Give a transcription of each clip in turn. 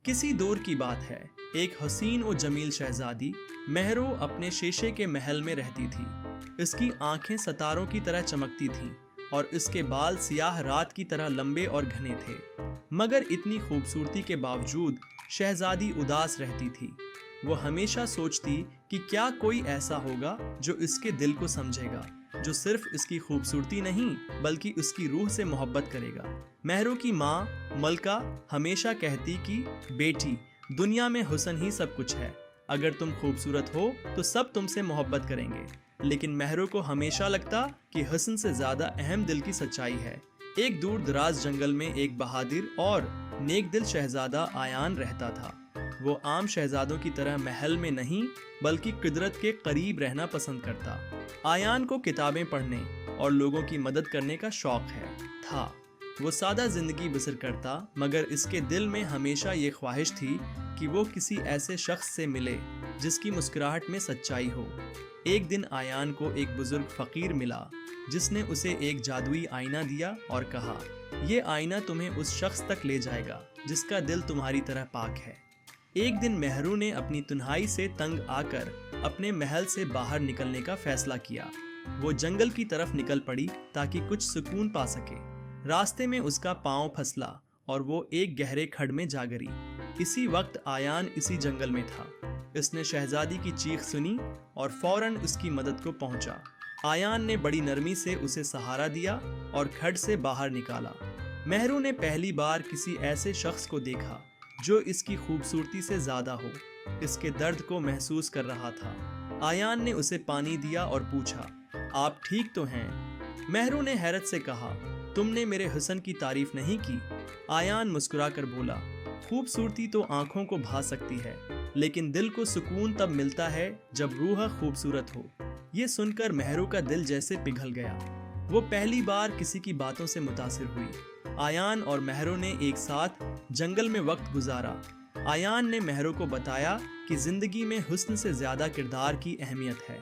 کسی دور کی بات ہے، ایک حسین و جمیل شہزادی مہرو اپنے شیشے کے محل میں رہتی تھی۔ اس کی آنکھیں ستاروں کی طرح چمکتی تھیں اور اس کے بال سیاہ رات کی طرح لمبے اور گھنے تھے۔ مگر اتنی خوبصورتی کے باوجود شہزادی اداس رہتی تھی۔ وہ ہمیشہ سوچتی کہ کیا کوئی ایسا ہوگا جو اس کے دل کو سمجھے گا، جو صرف اس کی خوبصورتی نہیں بلکہ اس کی روح سے محبت کرے گا۔ مہرو کی ماں ملکہ ہمیشہ کہتی کہ بیٹی، دنیا میں حسن ہی سب کچھ ہے، اگر تم خوبصورت ہو تو سب تم سے محبت کریں گے۔ لیکن مہرو کو ہمیشہ لگتا کہ حسن سے زیادہ اہم دل کی سچائی ہے۔ ایک دور دراز جنگل میں ایک بہادر اور نیک دل شہزادہ آیان رہتا تھا۔ وہ عام شہزادوں کی طرح محل میں نہیں بلکہ قدرت کے قریب رہنا پسند کرتا۔ آیان کو کتابیں پڑھنے اور لوگوں کی مدد کرنے کا شوق تھا۔ وہ سادہ زندگی بسر کرتا، مگر اس کے دل میں ہمیشہ یہ خواہش تھی کہ وہ کسی ایسے شخص سے ملے جس کی مسکراہٹ میں سچائی ہو۔ ایک دن آیان کو ایک بزرگ فقیر ملا جس نے اسے ایک جادوئی آئینہ دیا اور کہا، یہ آئینہ تمہیں اس شخص تک لے جائے گا جس کا دل تمہاری طرح پاک ہے۔ ایک دن مہرو نے اپنی تنہائی سے تنگ آ کر اپنے محل سے باہر نکلنے کا فیصلہ کیا۔ وہ جنگل کی طرف نکل پڑی تاکہ کچھ سکون پا سکے۔ راستے میں اس کا پاؤں پھسلا اور وہ ایک گہرے کھڈ میں جا گری۔ اسی وقت آیان اسی جنگل میں تھا۔ اس نے شہزادی کی چیخ سنی اور فوراً اس کی مدد کو پہنچا۔ آیان نے بڑی نرمی سے اسے سہارا دیا اور کھڈ سے باہر نکالا۔ مہرو نے پہلی بار کسی ایسے شخص کو دیکھا جو اس کی خوبصورتی سے زیادہ ہو۔ اس کے درد کو محسوس کر رہا تھا۔ آیان نے اسے پانی دیا اور پوچھا، آپ ٹھیک تو ہیں؟ مہرو نے حیرت سے کہا، تم نے میرے حسن کی تعریف نہیں کی۔ آیان مسکرا کر بولا، خوبصورتی تو آنکھوں کو بھا سکتی ہے، لیکن دل کو سکون تب ملتا ہے جب روح خوبصورت ہو۔ یہ سن کر مہرو کا دل جیسے پگھل گیا۔ وہ پہلی بار کسی کی باتوں سے متاثر ہوئی۔ آیان اور مہرو نے ایک ساتھ جنگل میں وقت گزارا۔ آیان نے مہرو کو بتایا کہ زندگی میں حسن سے زیادہ کردار کی اہمیت ہے۔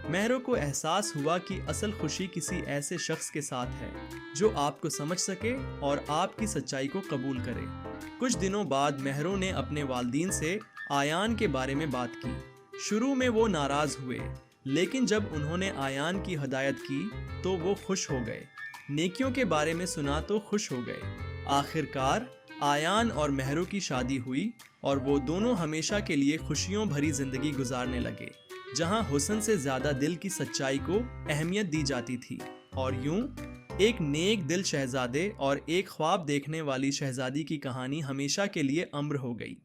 مہرو کو احساس ہوا کہ اصل خوشی کسی ایسے شخص کے ساتھ ہے جو آپ کو سمجھ سکے اور آپ کی سچائی کو قبول کرے۔ کچھ دنوں بعد مہرو نے اپنے والدین سے آیان کے بارے میں بات کی۔ شروع میں وہ ناراض ہوئے، لیکن جب انہوں نے آیان کی ہدایت کی تو وہ خوش ہو گئے۔ نیکیوں کے بارے میں سنا تو خوش ہو گئے۔ آخر کار آیان اور مہرو کی شادی ہوئی اور وہ دونوں ہمیشہ کے لیے خوشیوں بھری زندگی گزارنے لگے، جہاں حسن سے زیادہ دل کی سچائی کو اہمیت دی جاتی تھی۔ اور یوں ایک نیک دل شہزادے اور ایک خواب دیکھنے والی شہزادی کی کہانی ہمیشہ کے لیے امر ہو گئی۔